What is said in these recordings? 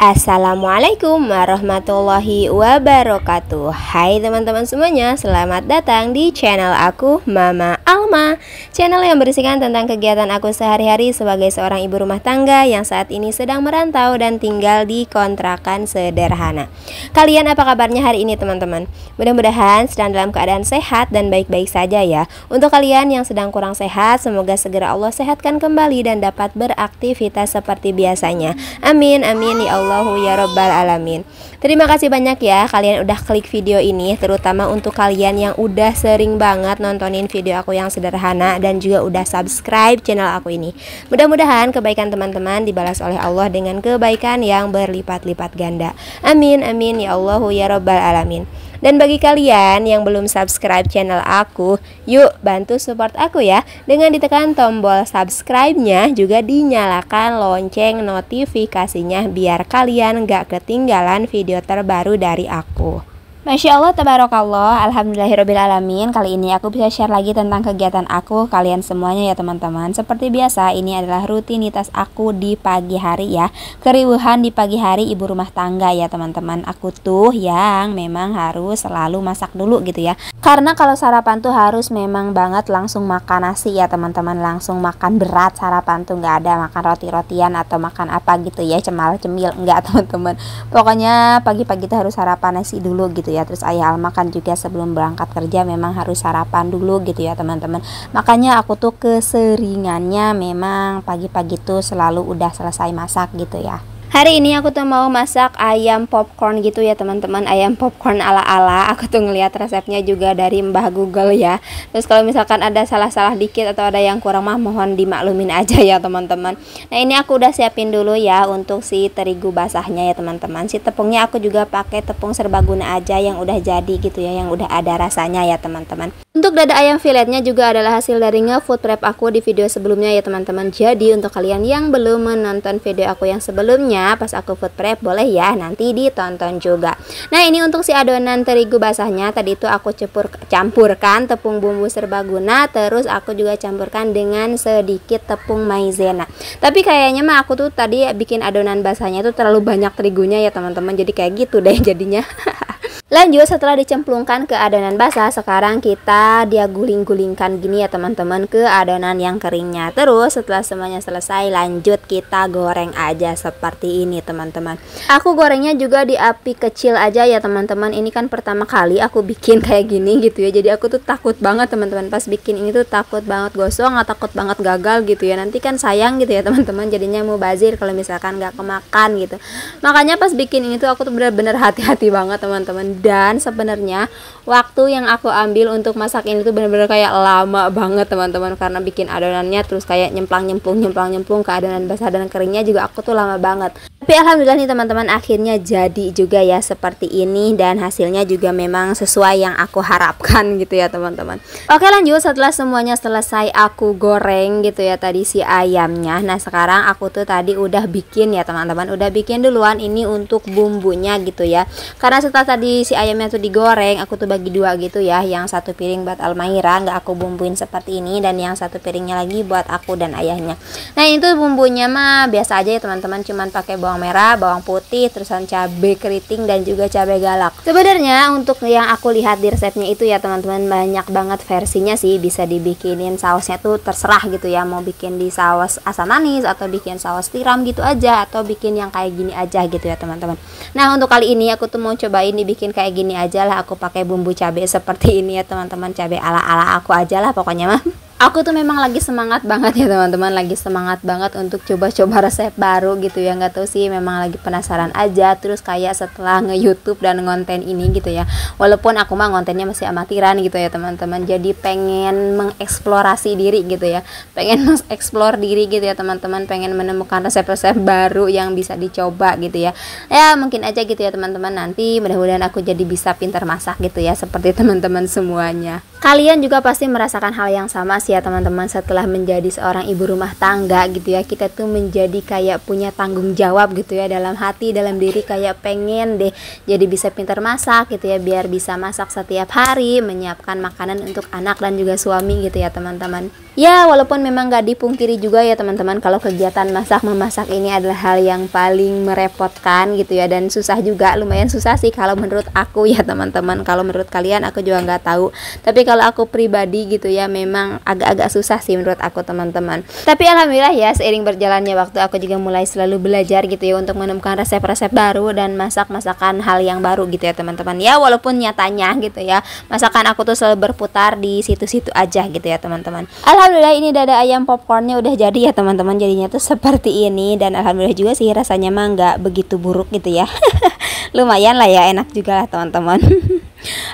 Assalamualaikum warahmatullahi wabarakatuh. Hai teman-teman semuanya, selamat datang di channel aku, Mama Alma. Channel yang berisikan tentang kegiatan aku sehari-hari sebagai seorang ibu rumah tangga yang saat ini sedang merantau dan tinggal di kontrakan sederhana. Kalian apa kabarnya hari ini teman-teman? Mudah-mudahan sedang dalam keadaan sehat dan baik-baik saja ya. Untuk kalian yang sedang kurang sehat, semoga segera Allah sehatkan kembali dan dapat beraktivitas seperti biasanya. Amin, amin ya Allah ya Rabbal Alamin. Terima kasih banyak ya kalian udah klik video ini, terutama untuk kalian yang udah sering banget nontonin video aku yang sederhana dan juga udah subscribe channel aku ini. Mudah-mudahan kebaikan teman-teman dibalas oleh Allah dengan kebaikan yang berlipat-lipat ganda. Amin, amin ya Allah ya Rabbal Alamin. Dan bagi kalian yang belum subscribe channel aku, yuk bantu support aku ya dengan ditekan tombol subscribe-nya, juga dinyalakan lonceng notifikasinya biar kalian gak ketinggalan video terbaru dari aku. Masya Allah, tabarakallah, alhamdulillahirrabbilalamin. Kali ini aku bisa share lagi tentang kegiatan aku kalian semuanya ya teman-teman. Seperti biasa, ini adalah rutinitas aku di pagi hari ya. Keriuhan di pagi hari ibu rumah tangga ya teman-teman. Aku tuh yang memang harus selalu masak dulu gitu ya. Karena kalau sarapan tuh harus memang banget langsung makan nasi ya teman-teman. Langsung makan berat, sarapan tuh nggak ada makan roti-rotian atau makan apa gitu ya, cemal-cemil, enggak teman-teman. Pokoknya pagi-pagi tuh harus sarapan nasi dulu gitu ya. Terus ayah Alma kan juga sebelum berangkat kerja memang harus sarapan dulu gitu ya teman-teman. Makanya aku tuh keseringannya memang pagi-pagi tuh selalu udah selesai masak gitu ya. Hari ini aku tuh mau masak ayam popcorn gitu ya teman-teman. Ayam popcorn ala-ala. Aku tuh ngeliat resepnya juga dari Mbah Google ya. Terus kalau misalkan ada salah-salah dikit atau ada yang kurang mah mohon dimaklumin aja ya teman-teman. Nah ini aku udah siapin dulu ya untuk si terigu basahnya ya teman-teman. Si tepungnya aku juga pakai tepung serbaguna aja yang udah jadi gitu ya, yang udah ada rasanya ya teman-teman. Untuk dada ayam filetnya juga adalah hasil dari nge-food prep aku di video sebelumnya ya teman-teman. Jadi untuk kalian yang belum menonton video aku yang sebelumnya pas aku food prep, boleh ya nanti ditonton juga. Nah ini untuk si adonan terigu basahnya, tadi itu aku campurkan tepung bumbu serbaguna, terus aku juga campurkan dengan sedikit tepung maizena. Tapi kayaknya mah aku tuh tadi bikin adonan basahnya itu terlalu banyak terigunya ya teman-teman, jadi kayak gitu deh jadinya. Lanjut, setelah dicemplungkan ke adonan basah, sekarang kita dia guling-gulingkan gini ya teman-teman ke adonan yang keringnya. Terus setelah semuanya selesai, lanjut kita goreng aja seperti ini teman-teman. Aku gorengnya juga di api kecil aja ya teman-teman. Ini kan pertama kali aku bikin kayak gini gitu ya. Jadi aku tuh takut banget teman-teman pas bikin ini tuh, takut banget gosong, takut banget gagal gitu ya. Nanti kan sayang gitu ya teman-teman, jadinya mubazir kalau misalkan gak kemakan gitu. Makanya pas bikin ini tuh aku tuh bener-bener hati-hati banget teman-teman. Dan sebenarnya waktu yang aku ambil untuk masak ini tuh bener-bener kayak lama banget teman-teman, karena bikin adonannya terus kayak nyemplang-nyemplung ke adonan basah dan keringnya juga aku tuh lama banget. Tapi alhamdulillah nih teman-teman, akhirnya jadi juga ya seperti ini dan hasilnya juga memang sesuai yang aku harapkan gitu ya teman-teman. Oke lanjut, setelah semuanya selesai aku goreng gitu ya tadi si ayamnya. Nah sekarang aku tuh tadi udah bikin ya teman-teman, udah bikin duluan ini untuk bumbunya gitu ya. Karena setelah tadi si ayamnya tuh digoreng, aku tuh bagi dua gitu ya. Yang satu piring buat Almaira, nggak aku bumbuin seperti ini, dan yang satu piringnya lagi buat aku dan ayahnya. Nah itu bumbunya mah biasa aja ya teman-teman, cuman pakai bawang merah, bawang putih, terusan cabai keriting dan juga cabai galak. Sebenarnya untuk yang aku lihat di resepnya itu ya teman-teman, banyak banget versinya sih, bisa dibikinin sausnya tuh terserah gitu ya, mau bikin di saus asam manis atau bikin saus tiram gitu aja, atau bikin yang kayak gini aja gitu ya teman-teman. Nah untuk kali ini aku tuh mau cobain dibikin kayak gini aja lah, aku pakai bumbu cabai seperti ini ya teman-teman, cabai ala-ala aku aja lah pokoknya mah. Aku tuh memang lagi semangat banget ya teman-teman, lagi semangat banget untuk coba-coba resep baru gitu ya. Nggak tahu sih, memang lagi penasaran aja. Terus kayak setelah nge-youtube dan ngonten ini gitu ya, walaupun aku mah ngontennya masih amatiran gitu ya teman-teman, jadi pengen mengeksplorasi diri gitu ya, pengen mengeksplor diri gitu ya teman-teman, pengen menemukan resep-resep baru yang bisa dicoba gitu ya. Ya mungkin aja gitu ya teman-teman, nanti mudah-mudahan aku jadi bisa pintar masak gitu ya seperti teman-teman semuanya. Kalian juga pasti merasakan hal yang sama sih ya teman-teman. Setelah menjadi seorang ibu rumah tangga gitu ya, kita tuh menjadi kayak punya tanggung jawab gitu ya, dalam hati, dalam diri, kayak pengen deh jadi bisa pintar masak gitu ya, biar bisa masak setiap hari, menyiapkan makanan untuk anak dan juga suami gitu ya teman-teman. Ya walaupun memang gak dipungkiri juga ya teman-teman, kalau kegiatan memasak ini adalah hal yang paling merepotkan gitu ya, dan susah juga, lumayan susah sih kalau menurut aku ya teman-teman. Kalau menurut kalian aku juga nggak tahu, tapi kalau aku pribadi gitu ya, memang agak-agak susah sih menurut aku teman-teman. Tapi alhamdulillah ya, seiring berjalannya waktu aku juga mulai selalu belajar gitu ya, untuk menemukan resep-resep baru dan masakan hal yang baru gitu ya teman-teman. Ya walaupun nyatanya gitu ya, masakan aku tuh selalu berputar di situ-situ aja gitu ya teman-teman. Alhamdulillah ini dada ayam popcornnya udah jadi ya teman-teman, jadinya tuh seperti ini, dan alhamdulillah juga sih rasanya mah nggak begitu buruk gitu ya. Lumayan lah ya, enak juga lah teman-teman.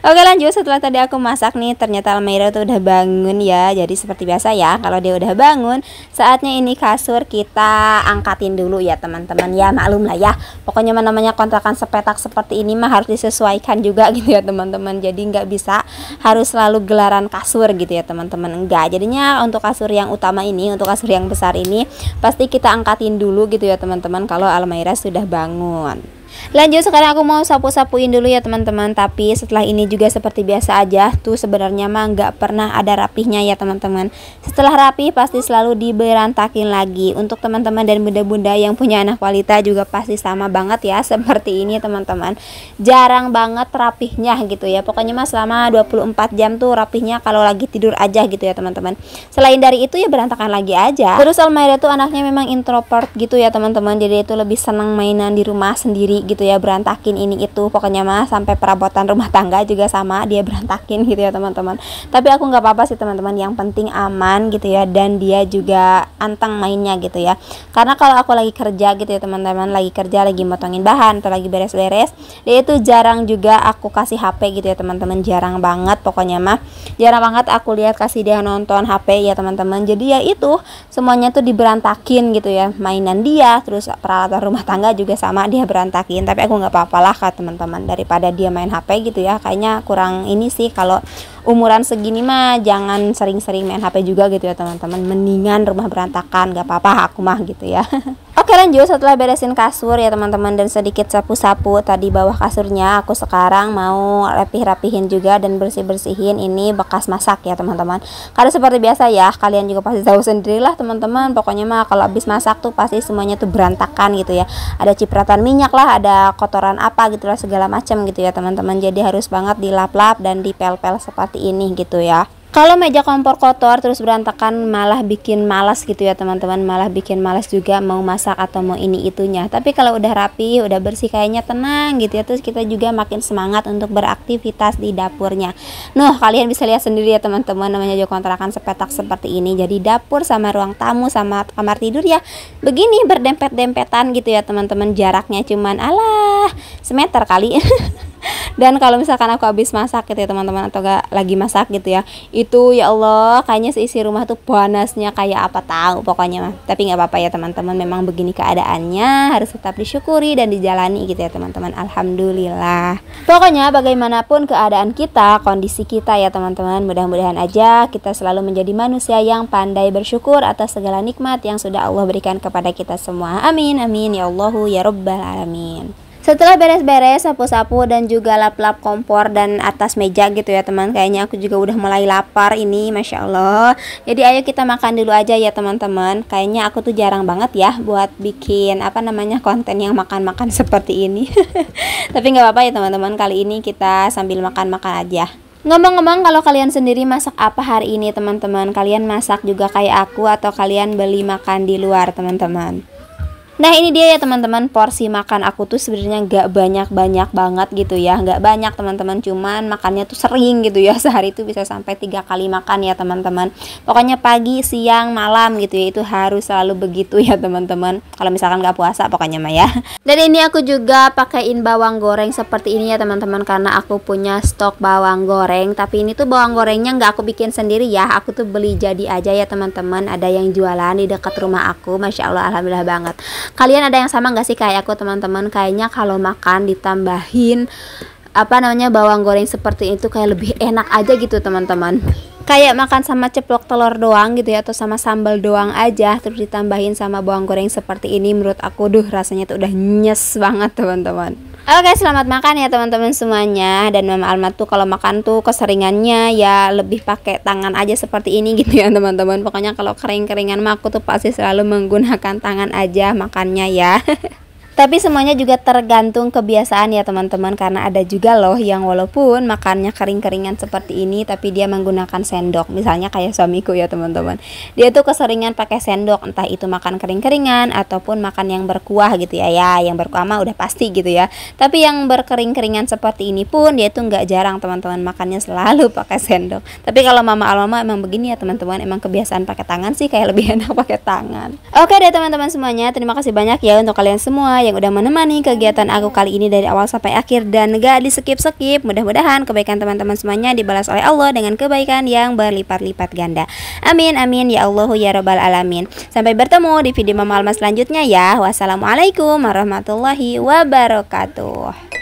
Oke lanjut, setelah tadi aku masak nih, ternyata Almaira tuh udah bangun ya. Jadi seperti biasa ya, kalau dia udah bangun, saatnya ini kasur kita angkatin dulu ya teman-teman. Ya maklum lah ya, pokoknya namanya kontrakan sepetak seperti ini mah harus disesuaikan juga gitu ya teman-teman. Jadi nggak bisa harus selalu gelaran kasur gitu ya teman-teman, enggak. Jadinya untuk kasur yang utama ini, untuk kasur yang besar ini, pasti kita angkatin dulu gitu ya teman-teman kalau Almaira sudah bangun. Lanjut, sekarang aku mau sapu-sapuin dulu ya teman-teman. Tapi setelah ini juga seperti biasa aja, tuh sebenarnya mah nggak pernah ada rapihnya ya teman-teman. Setelah rapi pasti selalu diberantakin lagi. Untuk teman-teman dan bunda-bunda yang punya anak balita juga pasti sama banget ya seperti ini teman-teman. Jarang banget rapihnya gitu ya. Pokoknya mah selama 24 jam tuh rapihnya kalau lagi tidur aja gitu ya teman-teman. Selain dari itu ya berantakan lagi aja. Terus Almaira tuh anaknya memang introvert gitu ya teman-teman. Jadi itu lebih senang mainan di rumah sendiri gitu ya, berantakin ini itu, pokoknya mah sampai perabotan rumah tangga juga sama dia berantakin gitu ya teman-teman. Tapi aku nggak apa-apa sih teman-teman, yang penting aman gitu ya, dan dia juga anteng mainnya gitu ya. Karena kalau aku lagi kerja gitu ya teman-teman, lagi kerja, lagi motongin bahan atau lagi beres-beres, dia itu jarang juga aku kasih HP gitu ya teman-teman, jarang banget, pokoknya mah jarang banget aku lihat kasih dia nonton HP ya teman-teman. Jadi ya itu semuanya tuh diberantakin gitu ya, mainan dia, terus peralatan rumah tangga juga sama dia berantakin. Tapi aku nggak apa-apa lah kak teman-teman, daripada dia main HP gitu ya, kayaknya kurang ini sih. Kalau umuran segini mah jangan sering-sering main HP juga gitu ya teman-teman, mendingan rumah berantakan, nggak apa-apa aku mah gitu ya. Oke lanjut, setelah beresin kasur ya teman-teman dan sedikit sapu-sapu tadi bawah kasurnya, aku sekarang mau rapih-rapihin juga dan bersih-bersihin ini bekas masak ya teman-teman. Karena seperti biasa ya, kalian juga pasti tahu sendirilah teman-teman, pokoknya mah kalau habis masak tuh pasti semuanya tuh berantakan gitu ya, ada cipratan minyak lah, ada kotoran apa gitu lah, segala macam gitu ya teman-teman. Jadi harus banget dilap-lap dan dipel-pel seperti ini gitu ya. Kalau meja kompor kotor terus berantakan malah bikin malas gitu ya teman-teman, malah bikin malas juga mau masak atau mau ini itunya. Tapi kalau udah rapi, udah bersih, kayaknya tenang gitu ya, terus kita juga makin semangat untuk beraktivitas di dapurnya. Nah kalian bisa lihat sendiri ya teman-teman, namanya juga kontrakan sepetak seperti ini. Jadi dapur sama ruang tamu sama kamar tidur ya begini berdempet-dempetan gitu ya teman-teman, jaraknya cuman alah semeter kali. Dan kalau misalkan aku habis masak gitu ya teman-teman, atau gak lagi masak gitu ya, itu ya Allah kayaknya seisi rumah tuh panasnya kayak apa tahu pokoknya mah. Tapi nggak apa-apa ya teman-teman, memang begini keadaannya, harus tetap disyukuri dan dijalani gitu ya teman-teman. Alhamdulillah. Pokoknya bagaimanapun keadaan kita, kondisi kita ya teman-teman, mudah-mudahan aja kita selalu menjadi manusia yang pandai bersyukur atas segala nikmat yang sudah Allah berikan kepada kita semua. Amin amin ya Allahu ya Rabbal alamin. Setelah beres-beres, sapu-sapu dan juga lap-lap kompor dan atas meja gitu ya teman, kayaknya aku juga udah mulai lapar ini, Masya Allah. Jadi ayo kita makan dulu aja ya teman-teman. Kayaknya aku tuh jarang banget ya buat bikin apa namanya konten yang makan-makan seperti ini. Tapi nggak apa-apa ya teman-teman, kali ini kita sambil makan-makan aja. Ngomong-ngomong, kalau kalian sendiri masak apa hari ini teman-teman? Kalian masak juga kayak aku atau kalian beli makan di luar teman-teman? Nah ini dia ya teman-teman, porsi makan aku tuh sebenarnya nggak banyak-banyak banget gitu ya, nggak banyak teman-teman, cuman makannya tuh sering gitu ya, sehari itu bisa sampai 3 kali makan ya teman-teman. Pokoknya pagi, siang, malam gitu ya, itu harus selalu begitu ya teman-teman, kalau misalkan nggak puasa pokoknya mah ya. Dan ini aku juga pakaiin bawang goreng seperti ini ya teman-teman, karena aku punya stok bawang goreng. Tapi ini tuh bawang gorengnya nggak aku bikin sendiri ya, aku tuh beli jadi aja ya teman-teman, ada yang jualan di dekat rumah aku. Masya Allah, alhamdulillah banget. Kalian ada yang sama nggak sih kayak aku teman-teman? Kayaknya kalau makan ditambahin bawang goreng seperti itu kayak lebih enak aja gitu teman-teman. Kayak makan sama ceplok telur doang gitu ya, atau sama sambal doang aja, terus ditambahin sama bawang goreng seperti ini, menurut aku rasanya tuh udah nyes banget teman-teman. Oke, selamat makan ya teman-teman semuanya. Dan Mama Alma tuh kalau makan tuh keseringannya ya lebih pakai tangan aja seperti ini gitu ya teman-teman. Pokoknya kalau kering-keringan mah aku tuh pasti selalu menggunakan tangan aja makannya ya. Tapi semuanya juga tergantung kebiasaan ya teman-teman, karena ada juga loh yang walaupun makannya kering-keringan seperti ini tapi dia menggunakan sendok. Misalnya kayak suamiku ya teman-teman, dia tuh keseringan pakai sendok, entah itu makan kering-keringan ataupun makan yang berkuah gitu ya. Ya yang berkuah mah udah pasti gitu ya, tapi yang berkering-keringan seperti ini pun dia tuh nggak jarang teman-teman makannya selalu pakai sendok. Tapi kalau Mama Alma emang begini ya teman-teman, emang kebiasaan pakai tangan sih kayak lebih enak pakai tangan. Oke deh teman-teman semuanya, terima kasih banyak ya untuk kalian semua yang udah menemani kegiatan aku kali ini dari awal sampai akhir dan gak di skip-skip. Mudah-mudahan kebaikan teman-teman semuanya dibalas oleh Allah dengan kebaikan yang berlipat-lipat ganda. Amin amin ya Allah ya rabbal alamin. Sampai bertemu di video Mama Alma selanjutnya ya. Wassalamualaikum warahmatullahi wabarakatuh.